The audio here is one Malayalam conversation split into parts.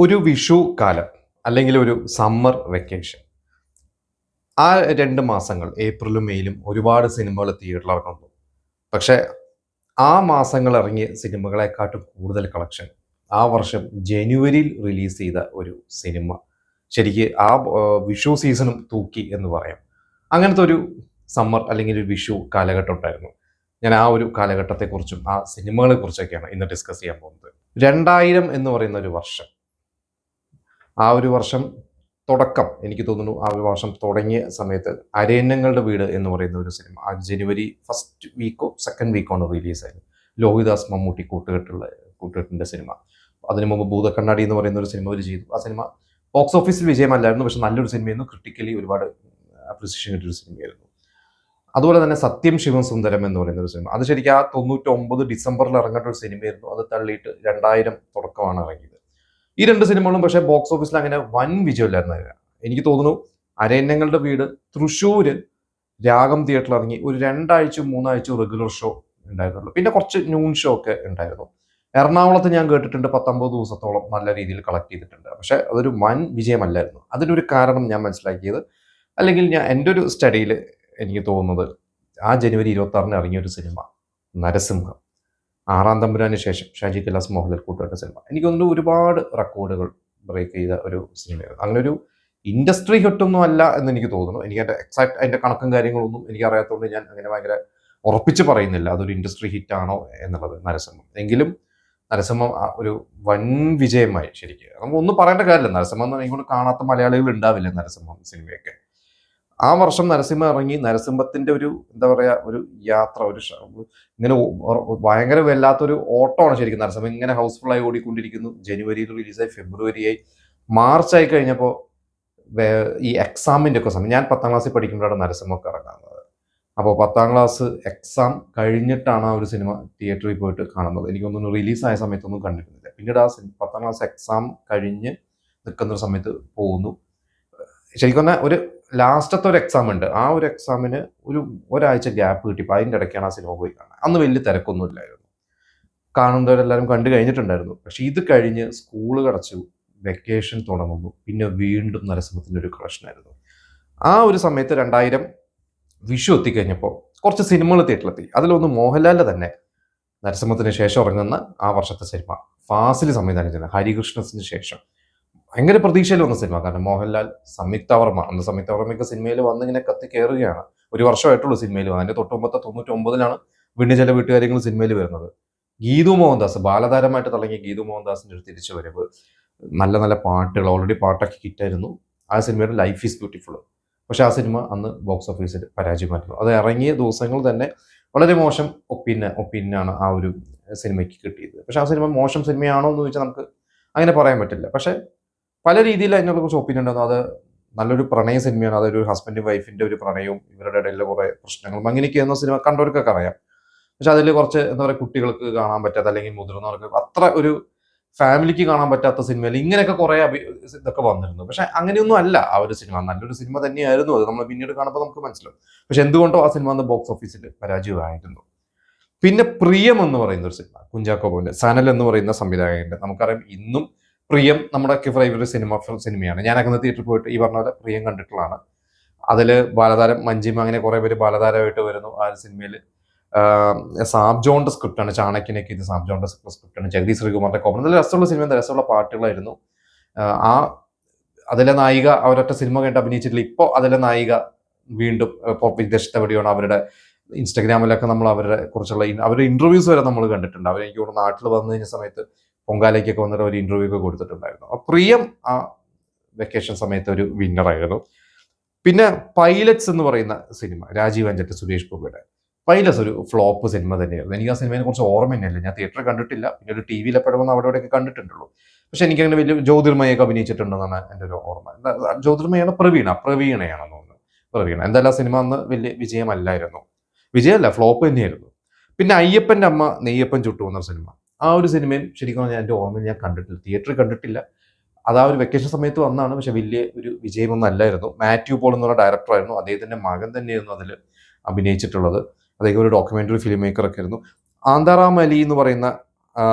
ഒരു വിഷു കാലം അല്ലെങ്കിൽ ഒരു സമ്മർ വെക്കേഷൻ ആ 2 മാസങ്ങൾ ഏപ്രിലും മെയിലും ഒരുപാട് സിനിമകൾ തിയേറ്ററിൽ ഇറങ്ങുന്നു. പക്ഷേ ആ മാസങ്ങൾ ഇറങ്ങിയ സിനിമകളെക്കാട്ടും കൂടുതൽ കളക്ഷൻ ആ വർഷം ജനുവരിയിൽ റിലീസ് ചെയ്ത ഒരു സിനിമ ശരിക്ക് വിഷു സീസണും തൂക്കി എന്ന് പറയാം. അങ്ങനത്തെ ഒരു സമ്മർ അല്ലെങ്കിൽ ഒരു വിഷു കാലഘട്ടം ഉണ്ടായിരുന്നു. ഞാൻ ആ ഒരു കാലഘട്ടത്തെക്കുറിച്ചും ആ സിനിമകളെ കുറിച്ചൊക്കെയാണ് ഇന്ന് ഡിസ്കസ് ചെയ്യാൻ പോകുന്നത്. 2000 എന്ന് പറയുന്ന ഒരു വർഷം, ആ ഒരു വർഷം തുടക്കം എനിക്ക് തോന്നുന്നു. ആ ഒരു വർഷം തുടങ്ങിയ സമയത്ത് അരയന്നങ്ങളുടെ വീട് എന്ന് പറയുന്ന ഒരു സിനിമ ആ ജനുവരി ഫസ്റ്റ് വീക്കോ സെക്കൻഡ് വീക്കോ ആണ് റിലീസായത്. ലോഹിദാസ് മമ്മൂട്ടി കൂട്ടുകെട്ടിൻ്റെ സിനിമ. അതിനു മുമ്പ് ഭൂതക്കണ്ണാടി എന്ന് പറയുന്ന ഒരു സിനിമ അവർ ചെയ്തു. ആ സിനിമ ബോക്സ് ഓഫീസിൽ വിജയമല്ലായിരുന്നു, പക്ഷെ നല്ലൊരു സിനിമയായിരുന്നു. ക്രിട്ടിക്കലി ഒരുപാട് അപ്രിസിയേഷൻ കിട്ടിയൊരു സിനിമയായിരുന്നു. അതുപോലെ തന്നെ സത്യം ശിവം സുന്ദരം എന്ന് പറയുന്ന ഒരു സിനിമ, അത് ശരിക്കും ആ 99 ഡിസംബറിൽ ഇറങ്ങേണ്ട ഒരു സിനിമയായിരുന്നു. അത് തള്ളിയിട്ട് 2000 തുടക്കമാണ് ഇറങ്ങിയത്. ഈ 2 സിനിമകളും പക്ഷേ ബോക്സ് ഓഫീസിൽ അങ്ങനെ വൻ വിജയമില്ലായിരുന്നു. എനിക്ക് തോന്നുന്നു അരയന്നങ്ങളുടെ വീട് തൃശ്ശൂര് രാഗം തിയേറ്ററിൽ ഇറങ്ങി ഒരു 2-3 ആഴ്ച റെഗുലർ ഷോ ഉണ്ടായിരുന്നുള്ളൂ. പിന്നെ കുറച്ച് ന്യൂൺ ഷോ ഒക്കെ ഉണ്ടായിരുന്നു. എറണാകുളത്ത് ഞാൻ കേട്ടിട്ടുണ്ട് 19 ദിവസത്തോളം നല്ല രീതിയിൽ കളക്ട് ചെയ്തിട്ടുണ്ട്. പക്ഷെ അതൊരു വൻ വിജയമല്ലായിരുന്നു. അതിനൊരു കാരണം ഞാൻ മനസ്സിലാക്കിയത്, അല്ലെങ്കിൽ എൻ്റെ ഒരു സ്റ്റഡിയിൽ എനിക്ക് തോന്നുന്നത്, ആ ജനുവരി 26-ന് ഇറങ്ങിയ ഒരു സിനിമ നരസിംഹം, 6-ാം തമ്പുരാന് ശേഷം ഷാജി കൈലാസ് മോഹൻലാൽ കൂട്ടുകെട്ട സിനിമ, എനിക്ക് തോന്നുന്നു ഒരുപാട് റെക്കോർഡുകൾ ബ്രേക്ക് ചെയ്ത ഒരു സിനിമയായിരുന്നു. അങ്ങനെ ഒരു ഇൻഡസ്ട്രി ഹിറ്റൊന്നും അല്ല എന്ന് എനിക്ക് തോന്നുന്നു. എനിക്ക് അതിൻ്റെ കണക്കും കാര്യങ്ങളൊന്നും എനിക്ക് അറിയാത്തതുകൊണ്ട് ഞാൻ അങ്ങനെ ഭയങ്കര ഉറപ്പിച്ച് പറയുന്നില്ല അതൊരു ഇൻഡസ്ട്രി ഹിറ്റ് ആണോ എന്നുള്ളത്. നരസിംഹം എങ്കിലും നരസിംഹം ഒരു വൻ വിജയമായി. ശരിക്കും നമുക്ക് ഒന്നും പറയേണ്ട കാര്യമില്ല. നരസിംഹം എന്ന് എനിക്കൊണ്ട് കാണാത്ത മലയാളികൾ ഉണ്ടാവില്ല നരസിംഹം സിനിമയൊക്കെ. ആ വർഷം നരസിംഹം ഇറങ്ങി. നരസിംഹത്തിന്റെ ഒരു എന്താ പറയാ, ഒരു യാത്ര, ഇങ്ങനെ ഭയങ്കര വല്ലാത്തൊരു ഓട്ടമാണ് ശരിക്കും നരസിംഹം. ഇങ്ങനെ ഹൗസ്ഫുൾ ആയി ഓടിക്കൊണ്ടിരിക്കുന്നു. ജനുവരിയിൽ റിലീസായി, ഫെബ്രുവരിയായി, മാർച്ച് ആയി കഴിഞ്ഞപ്പോൾ ഈ എക്സാമിന്റെ ഒക്കെ സമയം, ഞാൻ 10ാം ക്ലാസ്സിൽ പഠിക്കുമ്പോഴാണ് നരസിംഹമൊക്കെ ഇറങ്ങുന്നത്. അപ്പോൾ 10ാം ക്ലാസ് എക്സാം കഴിഞ്ഞിട്ടാണ് ആ ഒരു സിനിമ തിയേറ്ററിൽ പോയിട്ട് കാണുന്നത്. എനിക്കൊന്നും റിലീസായ സമയത്തൊന്നും കണ്ടിരുന്നില്ല. പിന്നീട് ആ 10ാം ക്ലാസ് എക്സാം കഴിഞ്ഞ് നിൽക്കുന്നൊരു സമയത്ത് പോകുന്നു. ശരിക്കും പറഞ്ഞാൽ ഒരു ലാസ്റ്റത്തെ ഒരു എക്സാം ഉണ്ട്. ആ ഒരു എക്സാമിന് ഒരാഴ്ച ഗ്യാപ്പ് കിട്ടിയപ്പോൾ അതിൻ്റെ ഇടയ്ക്കാണ് ആ സിനിമ പോയി കാണുന്നത്. അന്ന് വലിയ തിരക്കൊന്നും ഇല്ലായിരുന്നു. കാണുന്നവരെല്ലാവരും കണ്ടു കഴിഞ്ഞിട്ടുണ്ടായിരുന്നു. പക്ഷെ ഇത് കഴിഞ്ഞ് സ്കൂൾ അടച്ചു, വെക്കേഷൻ തുടങ്ങുന്നു. പിന്നെ വീണ്ടും നരസിംഹത്തിൻ്റെ ഒരു കളക്ഷനായിരുന്നു. ആ ഒരു സമയത്ത് 2000 വിഷു എത്തിക്കഴിഞ്ഞപ്പോൾ കുറച്ച് സിനിമകൾ തിയേറ്ററിലെത്തി. അതിലൊന്ന് മോഹൻലാലിൻ്റെ തന്നെ നരസിംഹത്തിന് ശേഷം ഇറങ്ങുന്ന ആ വർഷത്തെ സിനിമ, ഫാസിൽ സംവിധാനം ചെയ്യുന്ന ഹരികൃഷ്ണന് ശേഷം ഭയങ്കര പ്രതീക്ഷയിൽ വന്ന സിനിമ. കാരണം മോഹൻലാൽ, സംയുക്ത വർമ്മ, അന്ന് സംയുക്ത വർമ്മയൊക്കെ സിനിമയിൽ വന്നിങ്ങനെ കത്തി കയറുകയാണ്. ഒരു വർഷമായിട്ടുള്ളൂ സിനിമയിൽ. അതിൻ്റെ തൊട്ടുമുമ്പത്തെ 99-ലാണ് വീണ്ടും ചില വീട്ടുകാര്യങ്ങൾ സിനിമയിൽ വരുന്നത്. ഗീതു മോഹൻദാസ്, ബാലതാരമായിട്ട് തുടങ്ങിയ ഗീതു മോഹൻദാസിൻ്റെ ഒരു തിരിച്ചുവരവ്, നല്ല നല്ല പാട്ടുകൾ, ഓൾറെഡി പാട്ടൊക്കെ ഹിറ്റായിരുന്നു. ആ സിനിമയുടെ ലൈഫ് ഈസ് ബ്യൂട്ടിഫുൾ. പക്ഷെ ആ സിനിമ അന്ന് ബോക്സ് ഓഫീസിൽ പരാജയമായിരുന്നു. അത് ഇറങ്ങിയ ദിവസങ്ങൾ തന്നെ വളരെ മോശം ഒപ്പീനിയനാണ് ആ ഒരു സിനിമയ്ക്ക് കിട്ടിയത്. പക്ഷെ ആ സിനിമ മോശം സിനിമയാണോ എന്ന് ചോദിച്ചാൽ നമുക്ക് അങ്ങനെ പറയാൻ പറ്റില്ല. പക്ഷെ പല രീതിയിൽ അതിനെ കുറിച്ച് ഒപ്പീനിയൻ ഉണ്ടായിരുന്നു. അത് നല്ലൊരു പ്രണയ സിനിമയാണ്. അതൊരു ഹസ്ബൻഡ് വൈഫിൻ്റെ ഒരു പ്രണയവും ഇവരുടെ ഇടയിലെ കുറേ പ്രശ്നങ്ങളും അങ്ങനെയൊക്കെയായിരുന്ന സിനിമ കണ്ടവർക്കൊക്കെ അറിയാം. പക്ഷെ അതിൽ കുറച്ച് എന്താ പറയുക, കുട്ടികൾക്ക് കാണാൻ പറ്റാത്ത അല്ലെങ്കിൽ മുതിർന്നവർക്ക് അത്ര ഒരു ഫാമിലിക്ക് കാണാൻ പറ്റാത്ത സിനിമയിൽ ഇങ്ങനെയൊക്കെ കുറേ ഇതൊക്കെ വന്നിരുന്നു. പക്ഷെ അങ്ങനെയൊന്നും അല്ല ആ ഒരു സിനിമ. നല്ലൊരു സിനിമ തന്നെയായിരുന്നു. അത് നമ്മൾ പിന്നീട് കാണുമ്പോൾ നമുക്ക് മനസ്സിലാവും. പക്ഷെ എന്തുകൊണ്ടോ ആ സിനിമ അന്ന് ബോക്സ് ഓഫീസിൽ പരാജയമായിരുന്നു. പിന്നെ പ്രിയം എന്ന് പറയുന്ന ഒരു സിനിമ, കുഞ്ചാക്കോ ബോബൻ്റെ, സനൽ എന്ന് പറയുന്ന സംവിധായകൻ്റെ. നമുക്കറിയാം ഇന്നും പ്രിയം നമ്മുടെ ഫേവറേറ്റ് സിനിമയാണ്. ഞാനൊക്കെ തിയേറ്ററിൽ പോയിട്ട് ഈ പറഞ്ഞ പോലെ പ്രിയം കണ്ടിട്ടുള്ളതാണ്. അതിൽ ബാലതാരം മഞ്ജിമ, അങ്ങനെ കുറേ പേര് ബാലതാരമായിട്ട് വരുന്നു ആ സിനിമയിൽ. സാബ് ജോണിന്റെ സ്ക്രിപ്റ്റാണ്, ചാണക്യനൊക്കെ ഇത് സാബ് ജോണിന്റെ സ്ക്രിപ്റ്റാണ്. ജഗദീഷ് ശ്രീകുമാറിന്റെ കോമഡി, നല്ല രസമുള്ള സിനിമ, രസമുള്ള പാട്ടുകളായിരുന്നു. ആ അതിലെ നായിക അവരൊറ്റ സിനിമ കഴിഞ്ഞിട്ട് അഭിനയിച്ചിട്ടില്ല. ഇപ്പോൾ അതിലെ നായിക വീണ്ടും വിദേശത്ത് എവിടെയാണ്. അവരുടെ ഇൻസ്റ്റഗ്രാമിലൊക്കെ നമ്മൾ അവരുടെ കുറിച്ചുള്ള അവരുടെ ഇന്റർവ്യൂസ് വരെ നമ്മൾ കണ്ടിട്ടുണ്ട്. അവരെനിക്ക് തോന്നുന്നു നാട്ടിൽ വന്നു കഴിഞ്ഞ സമയത്ത് പൊങ്കാലയ്ക്കൊക്കെ വന്നിട്ട് ഒരു ഇന്റർവ്യൂ ഒക്കെ കൊടുത്തിട്ടുണ്ടായിരുന്നു. അപ്പോൾ പ്രിയം ആ വെക്കേഷൻ സമയത്ത് ഒരു വിന്നറായിരുന്നു. പിന്നെ പൈലറ്റ്സ് എന്ന് പറയുന്ന സിനിമ, രാജീവ് അഞ്ചറ്റ്, സുരേഷ് ഗോപിയുടെ പൈലറ്റ്സ്, ഒരു ഫ്ലോപ്പ് സിനിമ തന്നെയായിരുന്നു. എനിക്ക് ആ സിനിമയെ കുറിച്ച് ഓർമ്മ തന്നെയല്ല. ഞാൻ തിയേറ്ററിൽ കണ്ടിട്ടില്ല. പിന്നെ ഒരു TV എപ്പോഴും അവിടെ ഇവിടെയൊക്കെ കണ്ടിട്ടുള്ളൂ. പക്ഷെ എനിക്കങ്ങനെ വലിയ ജ്യോതിർമയൊക്കെ അഭിനയിച്ചിട്ടുണ്ടെന്നാണ് എൻ്റെ ഒരു ഓർമ്മ. ജ്യോതിർമയാണ് പ്രവീണയാണെന്ന് തോന്നുന്നു. എന്തായാലും ആ സിനിമ അന്ന് വലിയ വിജയമല്ലായിരുന്നു. വിജയമല്ല, ഫ്ലോപ്പ് തന്നെയായിരുന്നു. പിന്നെ അയ്യപ്പൻ്റെ അമ്മ നെയ്യപ്പൻ ചുട്ടു എന്ന സിനിമ, ആ ഒരു സിനിമയും ശരിക്കും ഞാൻ എൻ്റെ ഓർമ്മയിൽ ഞാൻ കണ്ടിട്ടില്ല, തിയേറ്ററിൽ കണ്ടിട്ടില്ല. അത് ആ ഒരു വെക്കേഷൻ സമയത്ത് വന്നാണ്. പക്ഷെ വലിയ ഒരു വിജയമൊന്നും അല്ലായിരുന്നു. മാത്യു പോൾ എന്നുള്ള ഡയറക്ടറായിരുന്നു. അദ്ദേഹത്തിൻ്റെ മകൻ തന്നെയായിരുന്നു അതിൽ അഭിനയിച്ചിട്ടുള്ളത്. അദ്ദേഹം ഒരു ഡോക്യുമെൻ്ററി ഫിലിം മേക്കറൊക്കെ ആയിരുന്നു. ആന്താറാം അലി എന്ന് പറയുന്ന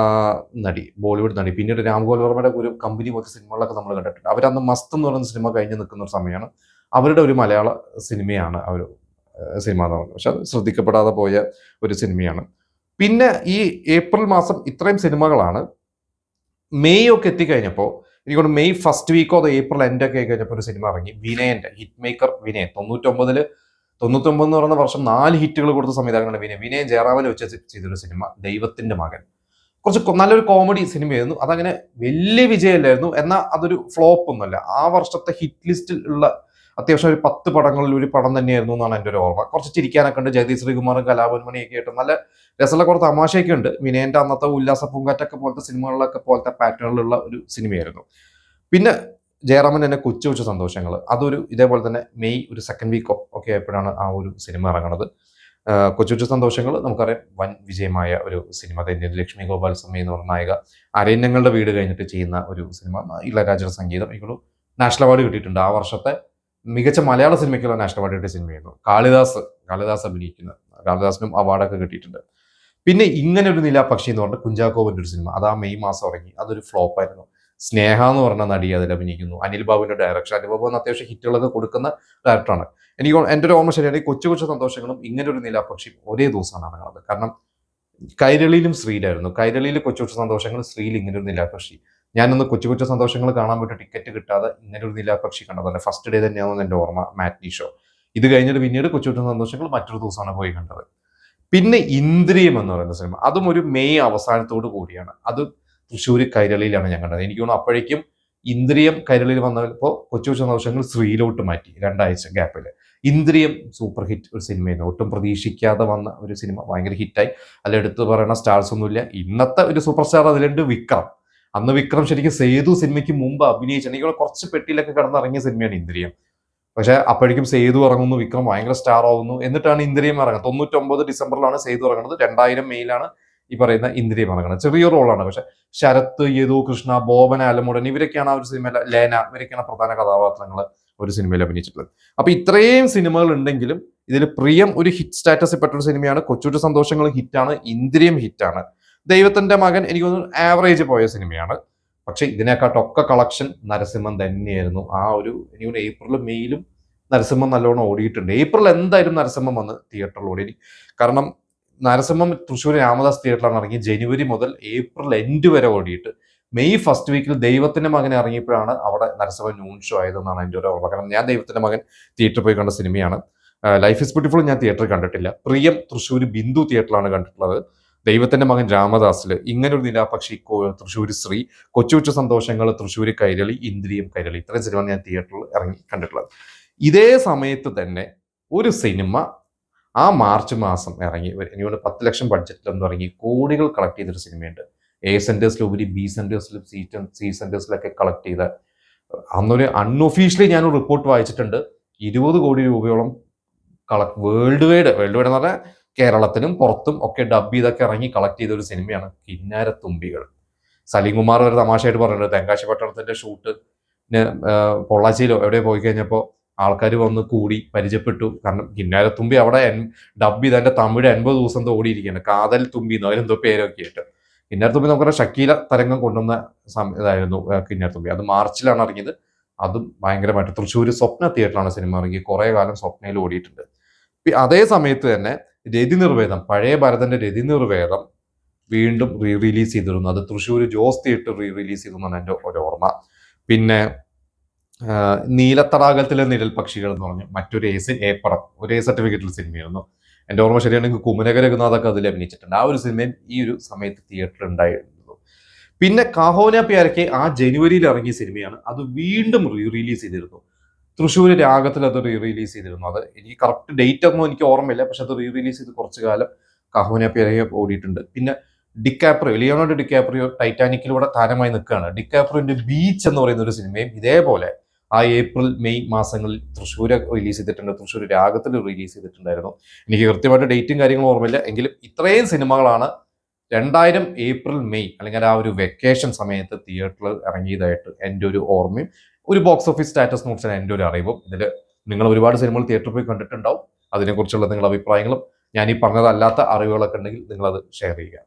നടി, ബോളിവുഡ് നടി. പിന്നീട് രാം ഗോപാൽ വർമ്മയുടെ ഒരു കമ്പനി പോലത്തെ സിനിമകളൊക്കെ നമ്മൾ കണ്ടിട്ടുണ്ട്. അവരന്ന് മസ്ത് എന്ന് പറയുന്ന സിനിമ കഴിഞ്ഞ് നിൽക്കുന്ന ഒരു സമയമാണ്. അവരുടെ ഒരു മലയാള സിനിമയാണ് ആ ഒരു സിനിമ എന്ന് പറയുന്നത്. പക്ഷെ അത് ശ്രദ്ധിക്കപ്പെടാതെ പോയ ഒരു സിനിമയാണ്. പിന്നെ ഈ ഏപ്രിൽ മാസം ഇത്രയും സിനിമകളാണ്. മെയ് ഒക്കെ എത്തിക്കഴിഞ്ഞപ്പോൾ എനിക്കൊണ്ട് മെയ് ഫസ്റ്റ് വീക്കോ അത് ഏപ്രിൽ എൻഡ് ഒക്കെ കഴിഞ്ഞപ്പോൾ ഒരു സിനിമ ഇറങ്ങി, വിനയന്റെ ഹിറ്റ് മേക്കർ വിനയൻ. 99 എന്ന് പറയുന്ന വർഷം 4 ഹിറ്റുകൾ കൊടുത്ത സംവിധാനമാണ് വിനയൻ ജയറാമിൽ വെച്ച് ചെയ്തൊരു സിനിമ ദൈവത്തിന്റെ മകൻ. കുറച്ച് നല്ലൊരു കോമഡി സിനിമയായിരുന്നു. അതങ്ങനെ വലിയ വിജയമല്ലായിരുന്നു, എന്നാൽ അതൊരു ഫ്ലോപ്പ് ഒന്നുമല്ല. ആ വർഷത്തെ ഹിറ്റ് ലിസ്റ്റിൽ ഉള്ള അത്യാവശ്യം ഒരു 10 പടങ്ങളിൽ ഒരു പടം തന്നെയായിരുന്നു എന്നാണ് എൻ്റെ ഒരു ഓർമ്മ. കുറച്ച് ചിരിക്കാനൊക്കെ ഉണ്ട്. ജഗദീഷ് ശ്രീകുമാറും കലാഭവൻമണിയൊക്കെ ആയിട്ട് നല്ല രസമുള്ള കുറച്ച് തമാശയൊക്കെ ഉണ്ട്. വിനയന്റെ അന്നത്തെ ഉല്ലാസ പൂങ്കാറ്റൊക്കെ പോലത്തെ സിനിമകളിലൊക്കെ പോലത്തെ പാറ്റേണിലുള്ള ഒരു സിനിമയായിരുന്നു. പിന്നെ ജയറാമൻ തന്നെ കൊച്ചു സന്തോഷങ്ങൾ, അതൊരു ഇതേപോലെ തന്നെ മെയ് ഒരു സെക്കൻഡ് വീക്ക് ഒക്കെ ആയപ്പോഴാണ് ആ ഒരു സിനിമ ഇറങ്ങുന്നത്. കൊച്ചു സന്തോഷങ്ങൾ നമുക്കറിയാം വൻ വിജയമായ ഒരു സിനിമ തന്നെയാണ്. ലക്ഷ്മി ഗോപാൽ സ്വാമി എന്ന് പറഞ്ഞ നായിക അരണ്യങ്ങളുടെ വീട് കഴിഞ്ഞിട്ട് ചെയ്യുന്ന ഒരു സിനിമ. ഇളയരാജയുടെ സംഗീതം. ഇപ്പോൾ നാഷണൽ അവാർഡ് കിട്ടിയിട്ടുണ്ട്. ആ വർഷത്തെ മികച്ച മലയാള സിനിമയ്ക്കുള്ള നാഷണൽ അവാർഡ് കിട്ടിയ സിനിമയായിരുന്നു. കാളിദാസ് അഭിനയിക്കുന്ന, കാളിദാസിനും അവാർഡൊക്കെ കിട്ടിയിട്ടുണ്ട്. പിന്നെ ഇങ്ങനെ ഒരു നിലാപക്ഷി എന്ന് പറഞ്ഞ കുഞ്ചാക്കോവിന്റെ ഒരു സിനിമ, അത് ആ മെയ് മാസം ഇറങ്ങി. അതൊരു ഫ്ലോപ്പായിരുന്നു. സ്നേഹ എന്ന് പറഞ്ഞ നടി അതിൽ അഭിനയിക്കുന്നു. അനിൽ ബാബുവിന്റെ ഡയറക്ഷൻ. അനിൽ ബാബു അത്യാവശ്യം ഹിറ്റുകളൊക്കെ കൊടുക്കുന്ന ഡയറക്ടറാണ്. എനിക്ക് എൻ്റെ ഒരു ഓർമ്മ ശരിയാണ്, കൊച്ചു സന്തോഷങ്ങളും ഇങ്ങനെ ഒരു നിലാപക്ഷി ഒരേ ദിവസമാണ് ഇറങ്ങുന്നത്. കാരണം കൈരളിയിലും ശ്രീയിലായിരുന്നു. കൈരളിയിൽ കൊച്ചു സന്തോഷങ്ങൾ, ശ്രീയിൽ ഇങ്ങനെ ഒരു നിലാപക്ഷി. ഞാനൊന്ന് കൊച്ചു സന്തോഷങ്ങൾ കാണാൻ പോയിട്ട് ടിക്കറ്റ് കിട്ടാതെ ഇങ്ങനെ ഒരു നിലാപക്ഷി കണ്ടതല്ലേ. ഫസ്റ്റ് ഡേ തന്നെയാണെന്ന് എൻ്റെ ഓർമ്മ, മാറ്റ്നി ഷോ. ഇത് കഴിഞ്ഞിട്ട് പിന്നീട് കൊച്ചു സന്തോഷങ്ങൾ മറ്റൊരു ദിവസമാണ് പോയി കണ്ടത്. പിന്നെ ഇന്ദ്രിയം എന്ന് പറയുന്ന സിനിമ, അതും ഒരു മെയ് അവസാനത്തോട് കൂടിയാണ്. അത് തൃശ്ശൂർ കൈരളിയിലാണ് ഞാൻ കണ്ടത്. എനിക്ക് തോന്നുന്നു അപ്പോഴേക്കും ഇന്ദ്രിയം കൈരളിയിൽ വന്നപ്പോൾ കൊച്ചു സന്തോഷങ്ങൾ ശ്രീയിലോട്ട് മാറ്റി 2 ആഴ്ച ഗ്യാപ്പിൽ. ഇന്ദ്രിയം സൂപ്പർ ഹിറ്റ് ഒരു സിനിമയായിരുന്നു. ഒട്ടും പ്രതീക്ഷിക്കാതെ വന്ന ഒരു സിനിമ, ഭയങ്കര ഹിറ്റായി. അതിൽ എടുത്ത് പറയുന്ന സ്റ്റാർസ് ഒന്നുമില്ല. ഇന്നത്തെ ഒരു സൂപ്പർ സ്റ്റാർ അതിലുണ്ട്, വിക്രം. അന്ന് വിക്രം ശരിക്കും സേതു സിനിമയ്ക്ക് മുമ്പ് അഭിനയിച്ച, എനിക്ക് കുറച്ച് പെട്ടിയിലൊക്കെ കിടന്നിറങ്ങിയ സിനിമയാണ് ഇന്ദ്രിയം. പക്ഷെ അപ്പോഴേക്കും സേതു ഇറങ്ങുന്നു, വിക്രം ഭയങ്കര സ്റ്റാർ ആവുന്നു. എന്നിട്ടാണ് ഇന്ദ്രിയം ഇറങ്ങുന്നത്. 99 ഡിസംബറിലാണ് സേതു ഇറങ്ങുന്നത്. 2000 മെയിലാണ് ഈ പറയുന്ന ഇന്ദ്രിയം ഇറങ്ങുന്നത്. ചെറിയൊരു റോളാണ്. പക്ഷെ ശരത്ത്, യദു കൃഷ്ണ, ബോബൻ ആലമുടൻ ഇവരൊക്കെയാണ് ആ ഒരു സിനിമയിൽ, ലേന ഇവരൊക്കെയാണ് പ്രധാന കഥാപാത്രങ്ങൾ ഒരു സിനിമയിൽ അഭിനയിച്ചിട്ടുള്ളത്. അപ്പൊ ഇത്രയും സിനിമകൾ ഉണ്ടെങ്കിലും ഇതിൽ പ്രിയം ഒരു ഹിറ്റ് സ്റ്റാറ്റസിൽ പെട്ടൊരു സിനിമയാണ്. കൊച്ചു സന്തോഷങ്ങൾ ഹിറ്റാണ്, ഇന്ദ്രിയം ഹിറ്റാണ്. ദൈവത്തിന്റെ മകൻ എനിക്ക് തോന്നുന്നു ആവറേജ് പോയ സിനിമയാണ്. പക്ഷെ ഇതിനെക്കാട്ടൊക്കെ കളക്ഷൻ നരസിംഹം തന്നെയായിരുന്നു. ആ ഒരു എനിക്ക് തോന്നുന്നു ഏപ്രിലും മെയിലും നരസിംഹം നല്ലോണം ഓടിയിട്ടുണ്ട്. ഏപ്രിൽ എന്തായാലും നരസിംഹം വന്ന് തിയേറ്ററിൽ ഓടി. കാരണം നരസിംഹം തൃശ്ശൂർ രാമദാസ് തിയേറ്ററിലാണ് ഇറങ്ങി. ജനുവരി മുതൽ ഏപ്രിൽ എൻഡ് വരെ ഓടിയിട്ട് മെയ് ഫസ്റ്റ് വീക്കിൽ ദൈവത്തിന്റെ മകൻ ഇറങ്ങിയപ്പോഴാണ് അവിടെ നരസിംഹം നൂൺ ഷോ ആയതെന്നാണ് എൻ്റെ ഒരു ഓർമ്മ. കാരണം ഞാൻ ദൈവത്തിന്റെ മകൻ തിയേറ്ററിൽ പോയി കണ്ട സിനിമയാണ്. ലൈഫ് ഇസ് ബ്യൂട്ടിഫുൾ ഞാൻ തിയേറ്ററിൽ കണ്ടിട്ടില്ല. പ്രിയം തൃശ്ശൂർ ബിന്ദു തിയേറ്ററിലാണ് കണ്ടിട്ടുള്ളത്. ദൈവത്തിന്റെ മകൻ രാമദാസിൽ ഇങ്ങനൊരു നിലാപക്ഷി തൃശ്ശൂർ ശ്രീ, കൊച്ചു സന്തോഷങ്ങൾ തൃശ്ശൂർ കൈരളി, ഇന്ദ്രിയം കൈരളി, ഇത്രയും സിനിമ ഞാൻ തിയേറ്ററിൽ ഇറങ്ങി കണ്ടിട്ടുള്ളത്. ഇതേ സമയത്ത് തന്നെ ഒരു സിനിമ ആ മാർച്ച് മാസം ഇറങ്ങി, എനിക്ക് 10 ലക്ഷം ബഡ്ജറ്റിലൊന്നും ഇറങ്ങി കോടികൾ കളക്ട് ചെയ്തൊരു സിനിമയുണ്ട്. A സെന്റേഴ്സിലുപരി B സെന്റേഴ്സിലും C സെന്റേഴ്സിലൊക്കെ കളക്ട് ചെയ്ത, അന്നൊരു അൺഒഫീഷ്യലി ഞാനൊരു റിപ്പോർട്ട് വായിച്ചിട്ടുണ്ട്. 20 കോടി രൂപയോളം വേൾഡ് വൈഡ് എന്ന് പറഞ്ഞാൽ കേരളത്തിനും പുറത്തും ഒക്കെ ഡബ് ചെയ്തൊക്കെ ഇറങ്ങി കളക്ട് ചെയ്ത ഒരു സിനിമയാണ് കിന്നാരത്തുമ്പികൾ. സലീം കുമാർ ഒരു തമാശയായിട്ട് പറഞ്ഞിട്ടുണ്ട്, തെങ്കാശി പട്ടണത്തിന്റെ ഷൂട്ട് പൊള്ളാച്ചിയിലോ എവിടെ പോയി കഴിഞ്ഞപ്പോൾ ആൾക്കാർ വന്ന് കൂടി പരിചയപ്പെട്ടു. കാരണം കിന്നാരത്തുമ്പി അവിടെ ഡബ് ചെയ്ത് അതിന്റെ തമിഴ് 80 ദിവസം ഓടിയിരിക്കുകയാണ്. കാതൽ തുമ്പി എന്നോ അതിലെന്തോ പേരൊക്കെ ആയിട്ട്. കിന്നാരത്തുമ്പി നമുക്കറിയാം ഷക്കീല തരംഗം കൊണ്ടുവന്ന ഇതായിരുന്നു കിന്നാരത്തുമ്പി. അത് മാർച്ചിലാണ് ഇറങ്ങിയത്. അതും ഭയങ്കരമായിട്ട് തൃശ്ശൂർ സ്വപ്ന തിയേറ്ററിലാണ് സിനിമ ഇറങ്ങി. കുറെ കാലം സ്വപ്നയിൽ ഓടിയിട്ടുണ്ട്. അതേ സമയത്ത് തന്നെ രതിനിർവേദം, പഴയ ഭരതന്റെ രതിനിർവേദം വീണ്ടും റിലീസ് ചെയ്തിരുന്നു. അത് തൃശ്ശൂർ ജോസ് തിയേറ്റർ റിലീസ് ചെയ്തു എന്നാണ് എൻ്റെ ഒരു ഓർമ്മ. പിന്നെ നീലത്തടാകത്തിലെ നിഴൽ പക്ഷികൾ എന്ന് പറഞ്ഞ് മറ്റൊരു പടം, ഒരു A സർട്ടിഫിക്കറ്റിൽ സിനിമയായിരുന്നു. എൻ്റെ ഓർമ്മ ശരിയാണെങ്കിൽ കുമരക രഘുനാഥൊക്കെ അതിൽ അഭിനയിച്ചിട്ടുണ്ട്. ആ ഒരു സിനിമയും ഈ ഒരു സമയത്ത് തിയേറ്ററിൽ ഉണ്ടായിരുന്നു. പിന്നെ കാഹോന പ്യാരയ്ക്ക് ആ ജനുവരിയിൽ ഇറങ്ങിയ സിനിമയാണ്. അത് വീണ്ടും റിലീസ് ചെയ്തിരുന്നു. തൃശ്ശൂർ രാഗത്തിൽ അത് റിലീസ് ചെയ്തിരുന്നു. അത് എനിക്ക് കറക്റ്റ് ഡേറ്റ് ഒന്നും എനിക്ക് ഓർമ്മയില്ല. പക്ഷെ അത് റിലീസ് ചെയ്ത് കുറച്ചു കാലം കാഹോന പ്യാരയെ ഓടിയിട്ടുണ്ട്. പിന്നെ ലിയോണാർഡോ ഡിക്കാപ്രിയോ ടൈറ്റാനിക്കിലൂടെ താരമായി നിൽക്കുകയാണ്. ഡിക്കാപ്രിയോന്റെ ബീച്ച് എന്ന് പറയുന്ന ഒരു സിനിമയും ഇതേപോലെ ആ ഏപ്രിൽ മെയ് മാസങ്ങളിൽ തൃശ്ശൂർ റിലീസ് ചെയ്തിട്ടുണ്ട്. തൃശ്ശൂർ രാഗത്തിൽ റിലീസ് ചെയ്തിട്ടുണ്ടായിരുന്നു. എനിക്ക് കൃത്യമായിട്ട് ഡേറ്റും കാര്യങ്ങളും ഓർമ്മയില്ല. എങ്കിലും ഇത്രയും സിനിമകളാണ് 2000 ഏപ്രിൽ മെയ് അല്ലെങ്കിൽ ആ ഒരു വെക്കേഷൻ സമയത്ത് തിയേറ്ററിൽ ഇറങ്ങിയതായിട്ട് എൻ്റെ ഒരു ഓർമ്മയും ഒരു ബോക്സ് ഓഫീസ് സ്റ്റാറ്റസ് നോട്ട്സിന് എൻ്റെ ഒരു അറിവും. ഇതിൽ നിങ്ങൾ ഒരുപാട് സിനിമകൾ തിയേറ്ററിൽ പോയി കണ്ടിട്ടുണ്ടാവും. അതിനെക്കുറിച്ചുള്ള നിങ്ങളുടെ അഭിപ്രായങ്ങളും ഞാൻ ഈ പറഞ്ഞതല്ലാത്ത അറിവുകളൊക്കെ ഉണ്ടെങ്കിൽ നിങ്ങളത് ഷെയർ ചെയ്യുക.